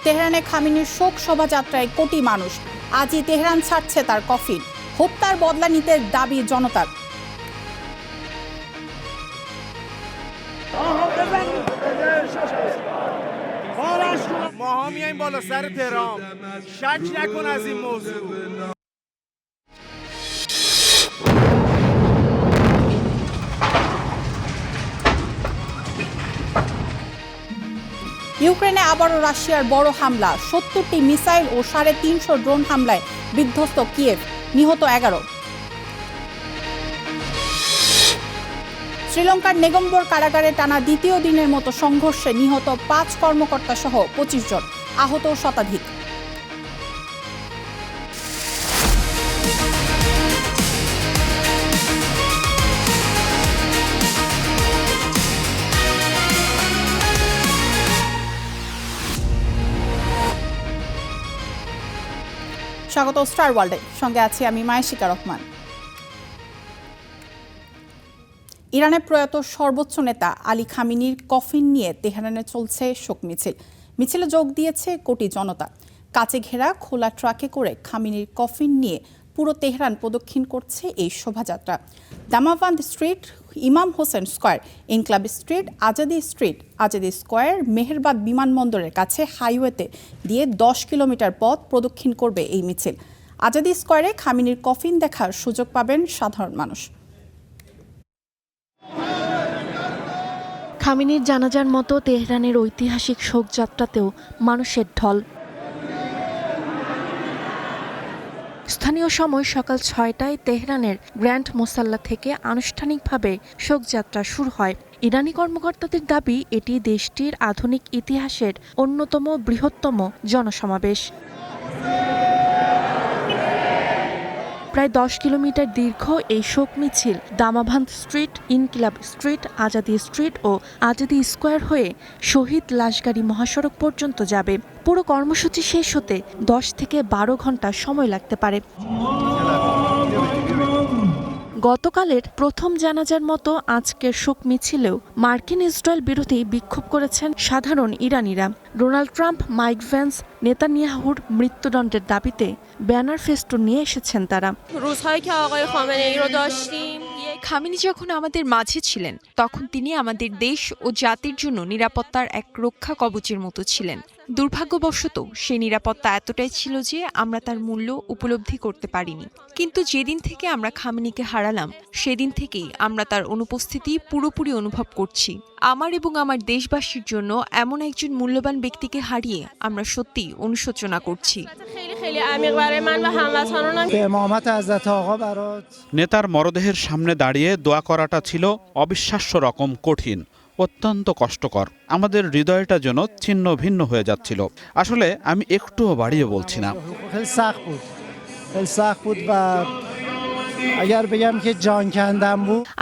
তেহরানে খামেনির শোক শোভাযাত্রায় কোটি মানুষ। আজই তেহরান ছাড়ছে তার কফিন। হত্যার বদলা নিতে দাবি জনতার। ما میایم بالا سر تهران شک نکن از این موضوع ইউক্রেনে আবারও রাশিয়ার বড় হামলা। ৭০টি মিসাইল ও ৩৫০ ড্রোন হামলায় বিধ্বস্ত কিয়েভ, নিহত ১১। শ্রীলঙ্কার নেগম্বর কারাগারে টানা দ্বিতীয় দিনের মতো সংঘর্ষে নিহত ৫ কর্মকর্তা সহ ২৫ জন, আহত শতাধিক। স্বাগত স্টার ওয়ার্ল্ডে, সঙ্গে আছি আমি মায়েশিকা রহমান। ইরানের প্রয়াত সর্বোচ্চ নেতা আলী খামেনির কফিন নিয়ে তেহরানে চলছে শোক মিছিল। মিছিলে যোগ দিয়েছে কোটি জনতা। কাচে ঘেরা খোলা ট্রাকে করে খামেনির কফিন নিয়ে পুরো তেহরান প্রদক্ষিণ করছে এই শোভাযাত্রা। দামাভান্দ স্ট্রিট, ইমাম Hossain square, Inqilab street, Azadi square, মেহেরবাদ বিমানবন্দরের কাছে হাইওয়েতে দিয়ে ১০ কিলোমিটার পথ প্রদক্ষিণ করবে এই মিছিল। আজাদি স্কয়ারে খামেনির কফিন দেখার সুযোগ পাবেন সাধারণ মানুষ। খামেনির জানাজার মতো তেহরানের ঐতিহাসিক শোকযাত্রাতেও মানুষের ঢল। স্থানীয় সময় সকাল ৬টায় তেহরানের গ্র্যান্ড মোসাল্লা থেকে আনুষ্ঠানিকভাবে শোকযাত্রা শুরু হয়। ইরানি কর্মকর্তাদের দাবি এটি দেশটির আধুনিক ইতিহাসের অন্যতম বৃহত্তম জনসমাবেশ। প্রায় ১০ কিলোমিটার দীর্ঘ এই শোক মিছিল দামাভান্দ স্ট্রিট, ইনকিলাব স্ট্রিট, আজাদি স্ট্রিট ও আজাদি স্কয়ার হয়ে শহীদ লাশগাড়ি মহাসড়ক পর্যন্ত যাবে। পুরো কর্মসূচি শেষ হতে ১০ থেকে ১২ ঘন্টা সময় লাগতে পারে। গতকালের প্রথম জানাজার মতো আজকের শোক মিছিলেও মার্কিন ইসরায়েল বিরোধী বিক্ষোভ করেছেন সাধারণ ইরানিরা। ডোনাল্ড ট্রাম্প, মাইক ভেন্স, নেতানিয়াহুর মৃত্যুদণ্ডের দাবিতে ব্যানার ফেস্টুন নিয়ে এসেছেন তারা। খামেনি যখন আমাদের মাঝে ছিলেন তখন তিনি আমাদের দেশ ও জাতির জন্য নিরাপত্তার এক রক্ষা কবচের মতো ছিলেন। দুর্ভাগ্যবশত সেই নিরাপত্তা এতটাই ছিল যে আমরা তার মূল্য উপলব্ধি করতে পারিনি। কিন্তু যেদিন থেকে আমরা খামেনিকে হারালাম সেদিন থেকেই আমরা তার অনুপস্থিতি পুরোপুরি অনুভব করছি। আমার এবং আমার দেশবাসীর জন্য এমন একজন মূল্যবান ব্যক্তিকে হারিয়ে আমরা সত্যিই অনুশোচনা করছি। নেতার মরদেহের সামনে দাঁড়িয়ে দোয়া করাটা ছিল অবিশ্বাস্য রকম কঠিন, অত্যন্ত কষ্টকর। আমাদের হৃদয়টা যেন ছিন্ন ভিন্ন হয়ে যাচ্ছিল। আসলে আমি একটুও বাড়িয়ে বলছি না।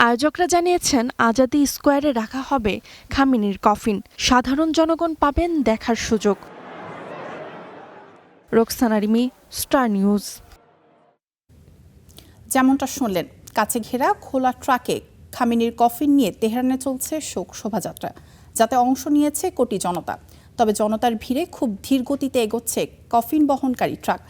আয়োজকরা জানিয়েছেন আজাদি স্কয়ারে রাখা হবে খামেনির কফিন। সাধারণ জনগণ পাবেন দেখার সুযোগ। Roksana Rimi, star news. যেমনটা শুনলেন, কাছে ঘেরা খোলা ট্রাকে খামেনির কফিন নিয়ে তেহরানে চলছে শোক শোভাযাত্রা, যাতে অংশ নিয়েছে কোটি জনতা। তবে জনতার ভিড়ে খুব ধীর গতিতে এগোচ্ছে কফিন বহনকারী ট্রাক।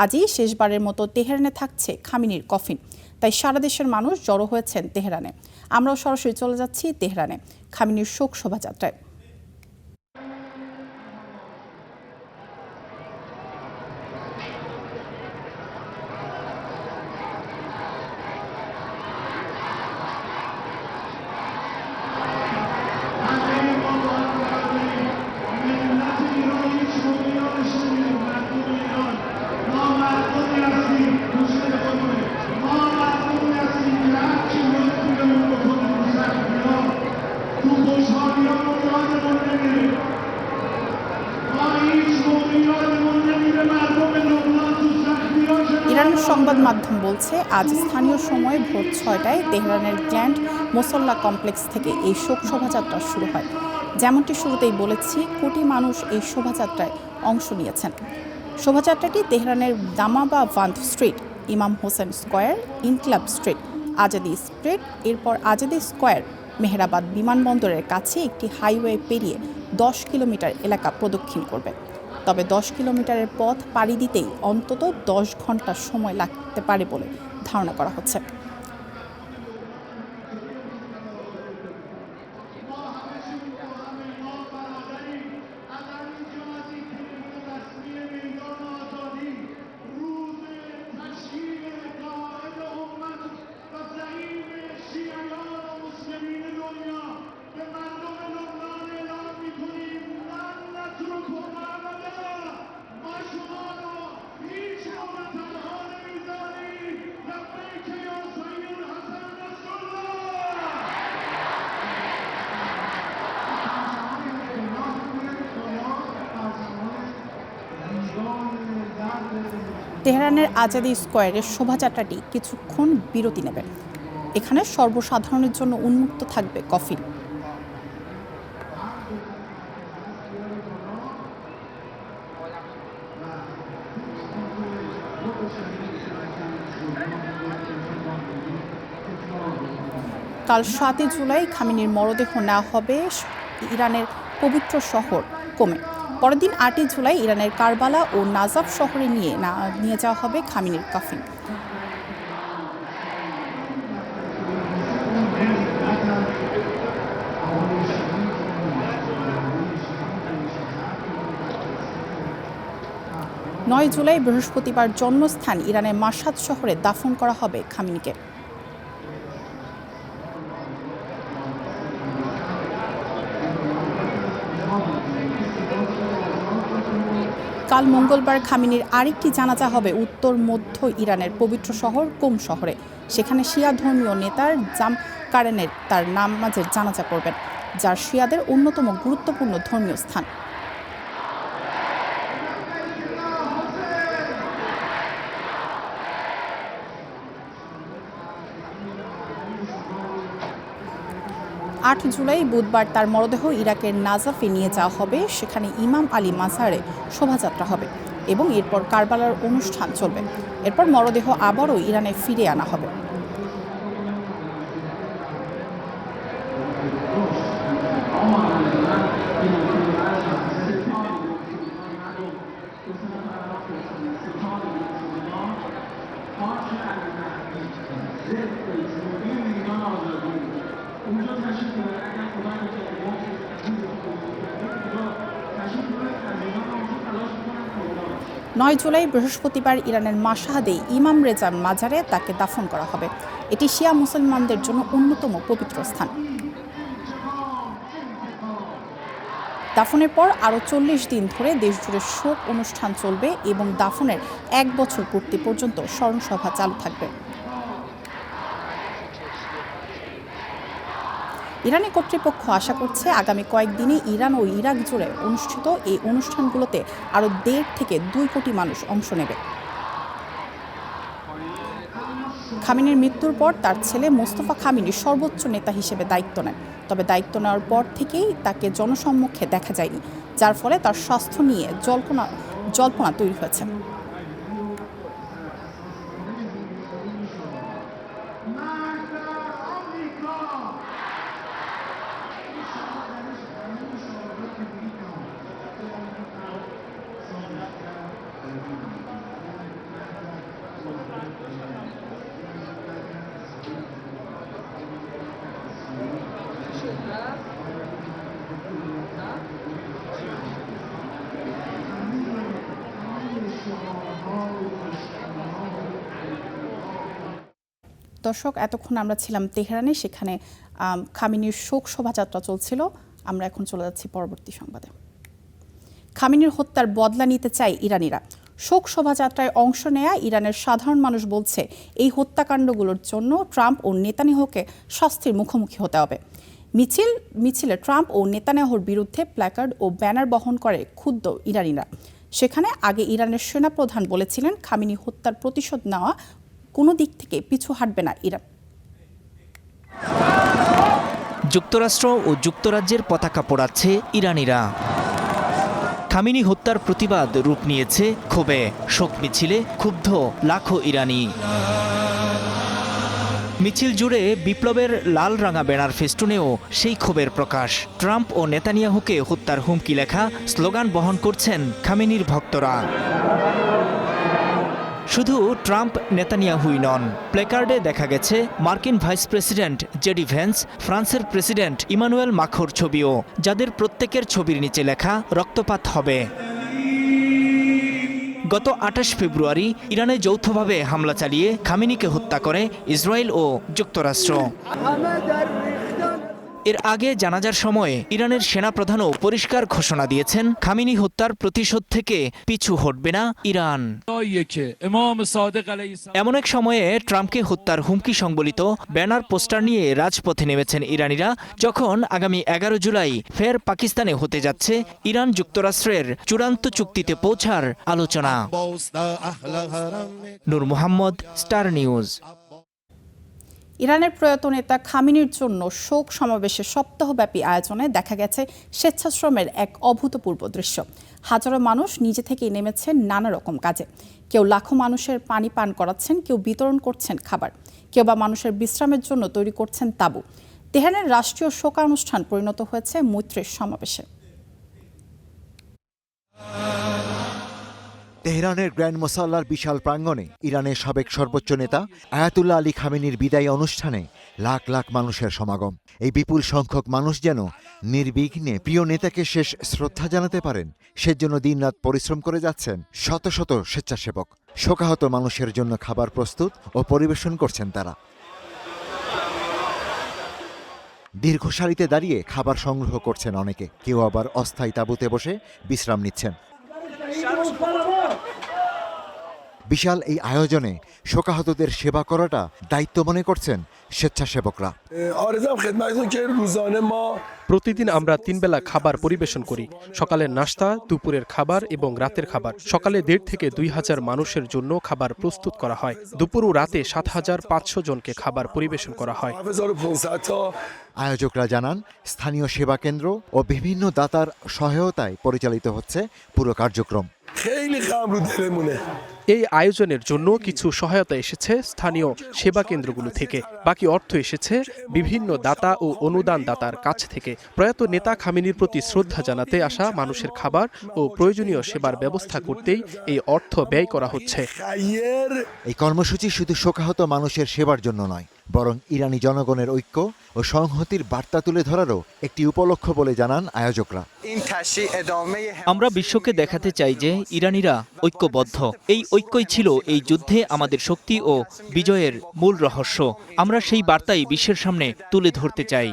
আজই শেষবারের মতো তেহরানে থাকছে খামেনির কফিন, তাই সারা দেশের মানুষ জড়ো হয়েছেন তেহরানে। আমরাও সরাসরি চলে যাচ্ছি তেহরানে খামেনির শোক শোভাযাত্রায়। ইরানের সংবাদ মাধ্যম বলছে, আজ স্থানীয় সময় ভোর ৬টায় তেহরানের গ্র্যান্ড মোসাল্লা কমপ্লেক্স থেকে এই শোক শোভাযাত্রা শুরু হয়। যেমনটি শুরুতেই বলেছি, কোটি মানুষ এই শোভাযাত্রায় অংশ নিয়েছেন। শোভাযাত্রাটি তেহরানের দামাভান্দ স্ট্রিট, ইমাম হোসেন স্কয়ার, ইনকিলাব স্ট্রিট, আজাদি স্ট্রিট, এরপর আজাদি স্কয়ার, মেহেরাবাদ বিমানবন্দরের কাছে একটি হাইওয়ে পেরিয়ে ১০ কিলোমিটার এলাকা প্রদক্ষিণ করবে। তবে 10 কিলোমিটারের পথ পাড়ি দিতেই অন্তত 10 ঘন্টা সময় লাগতে পারে বলে ধারণা করা হচ্ছে। তেহরানের আজাদি স্কোয়ারের শোভাযাত্রাটি কিছুক্ষণ বিরতি নেবে। এখানে সর্বসাধারণের জন্য উন্মুক্ত থাকবে কফিন। কাল 7 জুলাই খামেনির মরদেহ নেওয়া হবে ইরানের পবিত্র শহর কোমে। পরের দিন 8 জুলাই ইরানের কারবালা ও নাজাফ শহরে নিয়ে যাওয়া হবে খামেনির কফিন। নয় জুলাই বৃহস্পতিবার জন্মস্থান ইরানের মাশহাদ শহরে দাফন করা হবে খামেনিকে। কাল মঙ্গলবার খামেনির আরেকটি জানাজা হবে উত্তর মধ্য ইরানের পবিত্র শহর কোম শহরে। সেখানে শিয়া ধর্মীয় নেতার জাম কারেনের তার নামাজের জানাজা পড়বেন, যার শিয়াদের অন্যতম গুরুত্বপূর্ণ ধর্মীয় স্থান। আট জুলাই বুধবার তার মরদেহ ইরাকের নাজাফে নিয়ে যাওয়া হবে। সেখানে ইমাম আলী মাজারে শোভাযাত্রা হবে এবং এরপর কারবালার অনুষ্ঠান চলবে। এরপর মরদেহ আবারও ইরানে ফিরে আনা হবে। নয় জুলাই বৃহস্পতিবার ইরানের মাশহাদে ইমাম রেজা মাজারে তাকে দাফন করা হবে। এটি শিয়া মুসলমানদের জন্য অন্যতম পবিত্র স্থান। দাফনের পর আরও 40 দিন ধরে দেশজুড়ে শোক অনুষ্ঠান চলবে এবং দাফনের 1 বছর পূর্তি পর্যন্ত স্মরণসভা চালু থাকবে। ইরানি কর্তৃপক্ষ আশা করছে আগামী কয়েকদিনে ইরান ও ইরাক জুড়ে অনুষ্ঠিত এই অনুষ্ঠানগুলোতে আরও 1.5 থেকে 2 কোটি মানুষ অংশ নেবে। খামেনির মৃত্যুর পর তার ছেলে মোস্তফা খামেনি সর্বোচ্চ নেতা হিসেবে দায়িত্ব নেন। তবে দায়িত্ব নেওয়ার পর থেকেই তাকে জনসম্মুখে দেখা যায়নি, যার ফলে তার স্বাস্থ্য নিয়ে জল্পনা তৈরি হয়েছে। দর্শক, এতক্ষণ আমরা ছিলাম তেহরানে, সেখানে খামেনির শোক শোভাযাত্রা চলছিল। আমরা এখন চলে যাচ্ছি পরবর্তী সংবাদে। খামেনির হত্যার বদলা নিতে চায় ইরানিরা। শোক শোভাযাত্রায় অংশ নেয়া ইরানের সাধারণ মানুষ বলছে এই হত্যাকাণ্ডগুলোর জন্য ট্রাম্প ও নেতানিয়াহুকে শাস্তির মুখোমুখি হতে হবে। মিছিলে ট্রাম্প ও নেতানিয়াহুর বিরুদ্ধে প্ল্যাকার্ড ও ব্যানার বহন করে ক্ষুব্ধ ইরানিরা। সেখানে আগে ইরানের সেনাপ্রধান বলেছিলেন খামেনি হত্যার প্রতিশোধ নেওয়া কোনো দিক থেকে পিছু হাঁটবে না ইরান। যুক্তরাষ্ট্র ও যুক্তরাজ্যের পতাকা পোড়াচ্ছে ইরানিরা। খামেনি হত্যার প্রতিবাদ রূপ নিয়েছে ক্ষোভে। শোক মিছিলে ক্ষুব্ধ লাখো ইরানি। মিছিল জুড়ে বিপ্লবের লাল রাঙা ব্যানার ফেস্টুনেও সেই ক্ষোভের প্রকাশ। ট্রাম্প ও নেতানিয়াহুকে হত্যার হুমকি লেখা স্লোগান বহন করছেন খামেনির ভক্তরা। শুধু ট্রাম্প নেতানিয়াহুই নন, প্লেকার্ডে দেখা গেছে মার্কিন ভাইস প্রেসিডেন্ট জেডি ভ্যান্স, ফ্রান্সের প্রেসিডেন্ট ইমানুয়েল মাখোর ছবিও, যাদের প্রত্যেকের ছবির নিচে লেখা রক্তপাত হবে। গত ২৮ ফেব্রুয়ারি ইরানে যৌথভাবে হামলা চালিয়ে খামেনিকে হত্যা করে ইসরায়েল ও যুক্তরাষ্ট্র। এর আগে জানাজার সময় ইরানের সেনাপ্রধানও পরিষ্কার ঘোষণা দিয়েছেন, খামেনি হত্যার প্রতিশোধ থেকে পিছু হটবে না ইরান। এমন এক সময়ে ট্রাম্পকে হত্যার হুমকি সংবলিত ব্যানার পোস্টার নিয়ে রাজপথে নেমেছেন ইরানিরা, যখন আগামী ১১ জুলাই ফের পাকিস্তানে হতে যাচ্ছে ইরান যুক্তরাষ্ট্রের চূড়ান্ত চুক্তিতে পৌঁছার আলোচনা। নূর মোহাম্মদ, স্টার নিউজ। ইরানের প্রয়াত নেতা খামেনির জন্য শোক সমাবেশের সপ্তাহব্যাপী আয়োজনে দেখা গেছে স্বেচ্ছাশ্রমের এক অভূতপূর্ব দৃশ্য। হাজারো মানুষ নিজে থেকেই নেমেছেন নানা রকম কাজে। কেউ লাখো মানুষের পানি পান করাচ্ছেন, কেউ বিতরণ করছেন খাবার, কেউ বা মানুষের বিশ্রামের জন্য তৈরি করছেন তাঁবু। তেহরানের রাষ্ট্রীয় শোকানুষ্ঠান পরিণত হয়েছে মৈত্রীর সমাবেশে। তেহরানের গ্র্যান্ড মোসাল্লার বিশাল প্রাঙ্গণে ইরানের সাবেক সর্বোচ্চ নেতা আয়াতুল্লাহ আলী খামেনির বিদায়ী অনুষ্ঠানে লাখ লাখ মানুষের সমাগম। এই বিপুল সংখ্যক মানুষ যেন নির্বিঘ্নে প্রিয় নেতাকে শেষ শ্রদ্ধা জানাতে পারেন, সেজন্য দিনরাত পরিশ্রম করে যাচ্ছেন শত শত স্বেচ্ছাসেবক। শোকাহত মানুষের জন্য খাবার প্রস্তুত ও পরিবেশন করছেন তারা। দীর্ঘ সারিতে দাঁড়িয়ে খাবার সংগ্রহ করছেন অনেকে, কেউ আবার অস্থায়ী তাঁবুতে বসে বিশ্রাম নিচ্ছেন। বিশাল এই আয়োজনে শোকাহতদের সেবা করাটা দায়িত্ব মনে করছেন স্বেচ্ছাসেবকরা। প্রতিদিন আমরা ৩ বেলা খাবার পরিবেশন করি, সকালের নাস্তা, দুপুরের খাবার এবং রাতের খাবার। সকালে ১.৫ থেকে ২,০০০ মানুষের জন্য খাবার প্রস্তুত করা হয়। দুপুর ও রাতে ৭৫০০ জনকে খাবার পরিবেশন করা হয়। আয়োজকরা জানান, স্থানীয় সেবা কেন্দ্র ও বিভিন্ন দাতার সহায়তায় পরিচালিত হচ্ছে পুরো কার্যক্রম। এই আয়োজনের জন্য কিছু সহায়তা এসেছে স্থানীয় সেবা কেন্দ্রগুলো থেকে, বাকি অর্থ এসেছে বিভিন্ন দাতা ও অনুদান দাতার কাছ থেকে। প্রয়াত নেতা খামেনির প্রতি শ্রদ্ধা জানাতে আসা মানুষের খাবার ও প্রয়োজনীয় সেবার ব্যবস্থা করতেই এই অর্থ ব্যয় করা হচ্ছে। এই কর্মসূচি শুধু শোকাহত মানুষের সেবার জন্য নয়, বরং ইরানি জনগণের ঐক্য ও সংহতির বার্তা তুলে ধরারও একটি উপলক্ষ্য বলে জানান আয়োজকরা। আমরা বিশ্বকে দেখাতে চাই যে ইরানিরা ঐক্যবদ্ধ। এই ঐক্যই ছিল এই যুদ্ধে আমাদের শক্তি ও বিজয়ের মূল রহস্য। আমরা সেই বার্তাই বিশ্বের সামনে তুলে ধরতে চাই।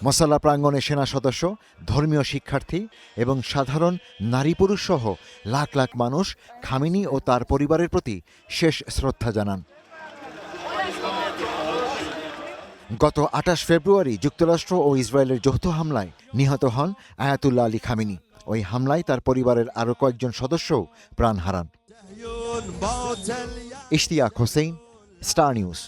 মসাল্লা প্রাঙ্গণে সেনা সদস্য, ধর্মীয় শিক্ষার্থী এবং সাধারণ নারী পুরুষ সহ লাখ লাখ মানুষ খামেনি ও তার পরিবারের প্রতি শেষ শ্রদ্ধা জানান। গত ২৮ ফেব্রুয়ারি যুক্তরাষ্ট্র ও ইসরায়েলের যৌথ হামলায় নিহত হন আয়াতুল্লাহ আলী খামেনি। ওই হামলায় তার পরিবারের আরও কয়েকজন সদস্যও প্রাণ হারান। Ishtiaq Hossain, Star News.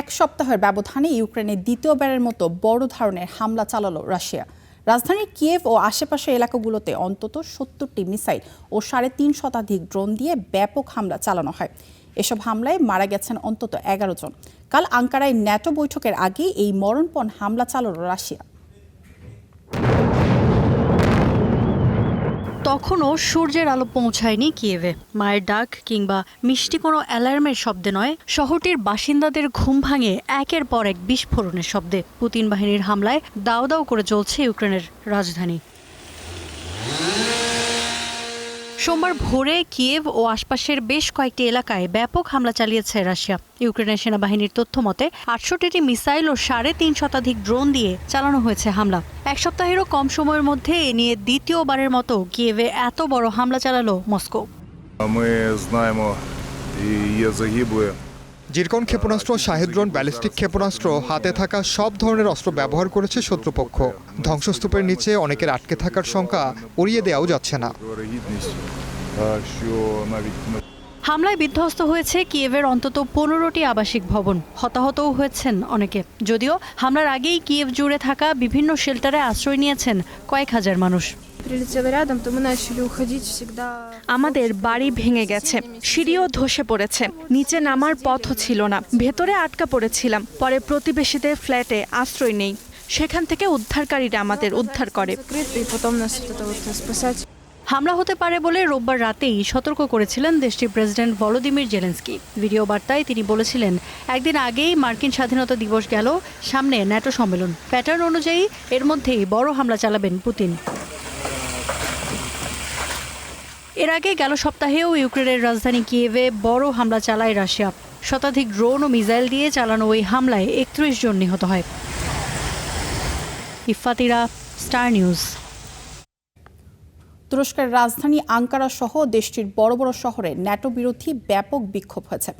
এক সপ্তাহের ব্যবধানে ইউক্রেনে দ্বিতীয়বারের মতো বড় ধরনের হামলা চালালো রাশিয়া। রাজধানী কিয়েভ ও আশেপাশের এলাকাগুলোতে অন্তত ৭০টি মিসাইল ও ৩৫০ শতাধিক ড্রোন দিয়ে ব্যাপক হামলা চালানো হয়। এসব হামলায় মারা গেছেন অন্তত ১১ জন। কাল আঙ্কারায় ন্যাটো বৈঠকের আগে এই মরণপণ হামলা চালালো রাশিয়া। তখনও সূর্যের আলো পৌঁছায়নি কিয়েভে। মায়ের ডাক কিংবা মিষ্টি কোনো অ্যালার্মের শব্দে নয়, শহরটির বাসিন্দাদের ঘুম ভাঙে একের পর এক বিস্ফোরণের শব্দে। পুতিন বাহিনীর হামলায় দাউ দাউ করে চলছে ইউক্রেনের রাজধানী। সোমবার ভোরে কিয়েভ ও আশপাশের বেশ কয়েকটি এলাকায় ব্যাপক হামলা চালিয়েছে রাশিয়া। ইউক্রেনের সেনাবাহিনীর তথ্য মতে ৬৮টি মিসাইল ও ৩৫০ শতাধিক ড্রোন দিয়ে চালানো হয়েছে হামলা। এক সপ্তাহেরও কম সময়ের মধ্যে এ নিয়ে দ্বিতীয়বারের মতো কিয়েভে এত বড় হামলা চালালো মস্কো। জিরকন ক্ষেপণাস্ত্র, শাহেদ ড্রোন, ব্যালিস্টিক ক্ষেপণাস্ত্র, হাতে থাকা সব ধরনের অস্ত্র ব্যবহার করেছে শত্রুপক্ষ। ধ্বংসস্তূপের নিচে অনেকের আটকে থাকার সংখ্যা উড়িয়ে দেওয়াও যাচ্ছে না। হামলায় বিধ্বস্ত হয়েছে কিয়েভের অন্তত ১৫টি আবাসিক ভবন। হতাহতও হয়েছেন অনেকে। যদিও হামলার আগেই কিয়েভ জুড়ে থাকা বিভিন্ন শেল্টারে আশ্রয় নিয়েছেন কয়েক হাজার মানুষ। আমাদের বাড়ি ভেঙে গেছে, সিঁড়িও ধসে পড়েছে, নিচে নামার পথও ছিল না, ভেতরে আটকা পড়েছিলাম। পরে প্রতিবেশীদের ফ্ল্যাটে আশ্রয় নেই, সেখান থেকে উদ্ধারকারীরা আমাদের উদ্ধার করে। হামলা হতে পারে বলে রোববার রাতেই সতর্ক করেছিলেন দেশটির প্রেসিডেন্ট ভলোদিমির জেলেনস্কি। ভিডিও বার্তায় তিনি বলেছিলেন, একদিন আগেই মার্কিন স্বাধীনতা দিবস গেল, সামনে ন্যাটো সম্মেলন, প্যাটার্ন অনুযায়ী এর মধ্যেই বড় হামলা চালাবেন পুতিন। এর আগে গেল সপ্তাহেও ইউক্রেনের রাজধানী কিয়েভে বড় হামলা চালায় রাশিয়া। শতাধিক ড্রোন ও মিসাইল দিয়ে চালানো ওই হামলায় 31 জন নিহত হয়। ইফাতিরা, স্টার নিউজ। তুরস্কের রাজধানী আঙ্কারা সহ দেশটির বড় বড় শহরে ন্যাটো বিরোধী ব্যাপক বিক্ষোভ হয়েছে।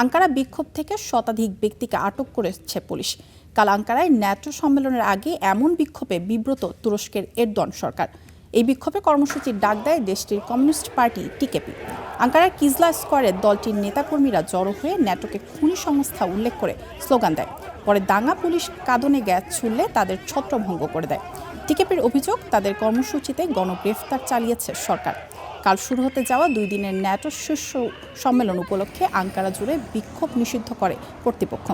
আঙ্কারা বিক্ষোভ থেকে শতাধিক ব্যক্তিকে আটক করেছে পুলিশ। কাল আঙ্কারায় ন্যাটো সম্মেলনের আগে এমন বিক্ষোভে বিব্রত তুরস্কের এরদোয়ান সরকার। এই বিক্ষোভে কর্মসূচির ডাক দেয় দেশটির কমিউনিস্ট পার্টি টিকেপি। আঙ্কারার কিজলা স্কোয়ারে দলটির নেতাকর্মীরা জড়ো হয়ে ন্যাটোকে খুনি সংস্থা উল্লেখ করে স্লোগান দেয়। পরে দাঙ্গা পুলিশ কাঁদনে গ্যাস ছুড়লে তাদের ছত্রভঙ্গ করে দেয়। টিকেপির অভিযোগ, তাদের কর্মসূচিতে গণগ্রেফতার চালিয়েছে সরকার। কাল শুরু হতে যাওয়া 2 দিনের ন্যাটো শীর্ষ সম্মেলন উপলক্ষে আঙ্কারা জুড়ে বিক্ষোভ নিষিদ্ধ করে কর্তৃপক্ষ।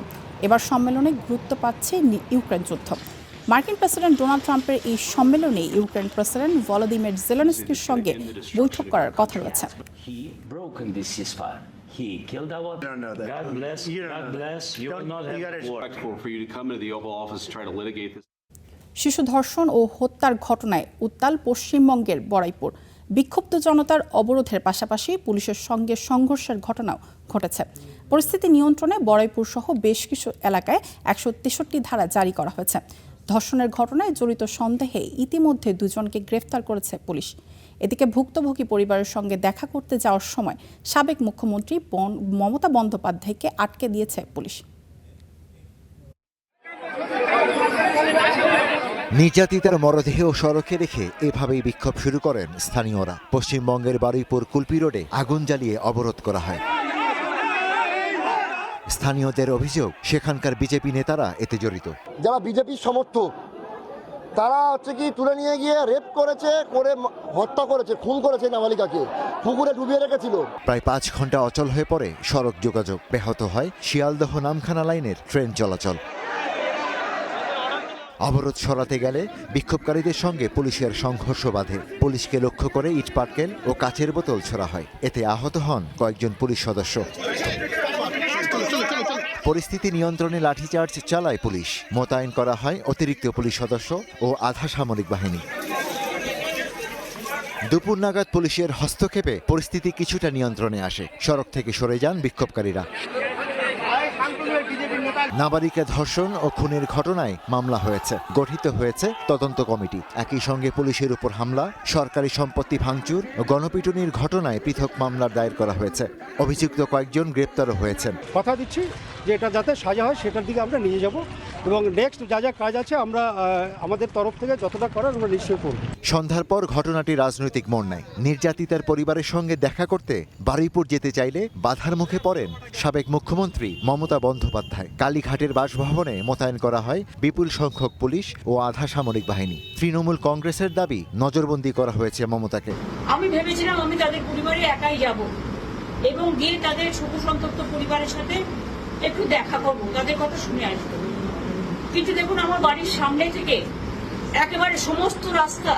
এবার সম্মেলনে গুরুত্ব পাচ্ছে ইউক্রেন যুদ্ধ। মার্কিন প্রেসিডেন্ট ডোনাল্ড ট্রাম্পের এই সম্মেলনে ইউক্রেন প্রেসিডেন্ট ভলোদিমির জেলেনস্কির সঙ্গে বৈঠক করার কথা রয়েছে। He killed our. I don't know that. God bless. God bless. You will not have war. For you to come into the Oval Office to try to litigate this. শিশু ধর্ষণ ও হত্যার ঘটনায় উত্তাল পশ্চিমবঙ্গের বড়াইপুর। বিক্ষুব্ধ জনতার অবরোধের পাশাপাশি পুলিশের সঙ্গে সংঘর্ষের ঘটনাও ঘটেছে। পরিস্থিতি নিয়ন্ত্রণে বড়াইপুর সহ বেশ কিছু এলাকায় 163 ধারা জারি করা হয়েছে। ধর্ষণের ঘটনায় জড়িত সন্দেহে ইতিমধ্যে 2 জনকে গ্রেফতার করেছে পুলিশ। এদিকে ভুক্তভোগী পরিবারের সঙ্গে দেখা করতে যাওয়ার সময় সাবেক মুখ্যমন্ত্রী মমতা বন্দ্যোপাধ্যায়কে আটকে দিয়েছে পুলিশ। নির্যাতিতার মরদেহ সড়কে রেখে এভাবেই বিক্ষোভ শুরু করেন স্থানীয়রা। পশ্চিমবঙ্গের বারুইপুর কুলপি রোডে আগুন জ্বালিয়ে অবরোধ করা হয়। স্থানীয়দের অভিযোগ, সেখানকার বিজেপি নেতারা এতে জড়িত। যারা বিজেপির সমর্থক তারা হচ্ছে কি তুলে নিয়ে গিয়ে রেপ করেছে, করে হত্যা করেছে, খুন করেছে নাবালিকাকে, পুকুরে ডুবিয়ে রেখেছিল। প্রায় 5 ঘন্টা অচল হয়ে পড়ে সড়ক যোগাযোগ। ব্যাহত হয় শিয়ালদহ নামখানা লাইনের ট্রেন চলাচল। অবরোধ সরাতে গেলে বিক্ষোভকারীদের সঙ্গে পুলিশের সংঘর্ষ বাধে। পুলিশকে লক্ষ্য করে ইটপাটকেল ও কাচের বোতল ছোড়া হয়। এতে আহত হন কয়েকজন পুলিশ সদস্য। পরিস্থিতি নিয়ন্ত্রণে লাঠিচার্জ চালায় পুলিশ। মোতায়েন করা হয় অতিরিক্ত পুলিশ সদস্য ও আধা সামরিক বাহিনী। দুপুর নাগাদ পুলিশের হস্তক্ষেপে পরিস্থিতি কিছুটা নিয়ন্ত্রণে আসে। সড়ক থেকে সরে যান বিক্ষোভকারীরা। নাবালিকা ধর্ষণ ও খুনের ঘটনায় মামলা হয়েছে। গঠিত হয়েছে তদন্ত কমিটি। একই সঙ্গে পুলিশের উপর হামলা, সরকারি সম্পত্তি ভাঙচুর ও গণপিটুনির ঘটনায় পৃথক মামলার দায়ের করা হয়েছে। অভিযুক্ত কয়েকজন গ্রেপ্তারও হয়েছেন। কথা দিচ্ছি যে এটা যাতে সাজা হয় সেটার দিকে আমরা নিয়ে যাব এবং নেক্সট যা যা কাজ আছে আমরা আমাদের তরফ থেকে যতটা করার আমরা নিশ্চয়ই করব। সন্ধ্যার পর ঘটনাটি রাজনৈতিক মোড় নেয়। নির্যাতিতার পরিবারের সঙ্গে দেখা করতে বারুইপুর যেতে চাইলে বাধার মুখে পড়েন সাবেক মুখ্যমন্ত্রী মমতা বন্দ্যোপাধ্যায়। কালীঘাটের বাসভবনে মোতায়েন করা হয় বিপুল সংখ্যক পুলিশ ও আধা সামরিক বাহিনী। তৃণমূল কংগ্রেসের দাবি, নজরবন্দি করা হয়েছে মমতাকে। আমি ভেবেছিলাম আমি তাদের পরিবারে একাই যাব এবং গিয়ে তাদের শোক সন্তপ্ত পরিবারের সাথে একটু দেখা করবো, তাদের কথা শুনে আসবো। কিন্তু দেখুন, আমার বাড়ির সামনে থেকে একেবারে সমস্ত রাস্তা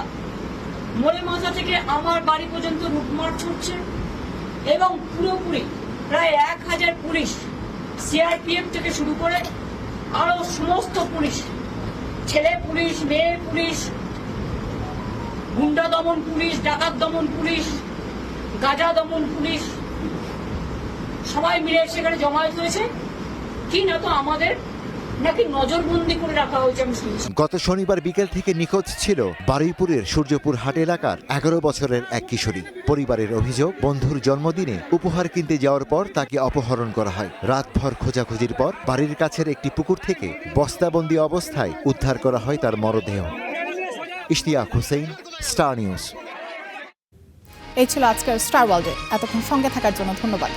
মোড়ে মাথা থেকে আমার বাড়ি পর্যন্ত লুটমার ছুটছে এবং পুরোপুরি প্রায় 1000 পুলিশ, সিআরপিএফ থেকে শুরু করে আরো সমস্ত পুলিশ, ছেলে পুলিশ, মেয়ে পুলিশ, গুন্ডা দমন পুলিশ, ডাকাত দমন পুলিশ, গাঁজা দমন পুলিশ সবাই মিলে সেখানে জমায়েত হয়েছে। কি না তো আমাদের নাকি নজরবন্দি করে রাখা হয়েছে আমি শুনছি। গত শনিবার বিকেল থেকে নিখোঁজ ছিল বারুইপুরের সূর্যপুর হাট এলাকার 11 বছরের এক কিশোরী। পরিবারের অভিযোগ, বন্ধুর জন্মদিনে উপহার কিনতে যাওয়ার পর তাকে অপহরণ করা হয়। রাতভর খোঁজাখুঁজির পর বাড়ির কাছের একটি পুকুর থেকে বস্তাবন্দি অবস্থায় উদ্ধার করা হয় তার মরদেহ। Ishtiaq Hossain, Star news. এই ছিল আজকের স্টার ওয়ার্ল্ডে। এতক্ষণ সঙ্গে থাকার জন্য ধন্যবাদ।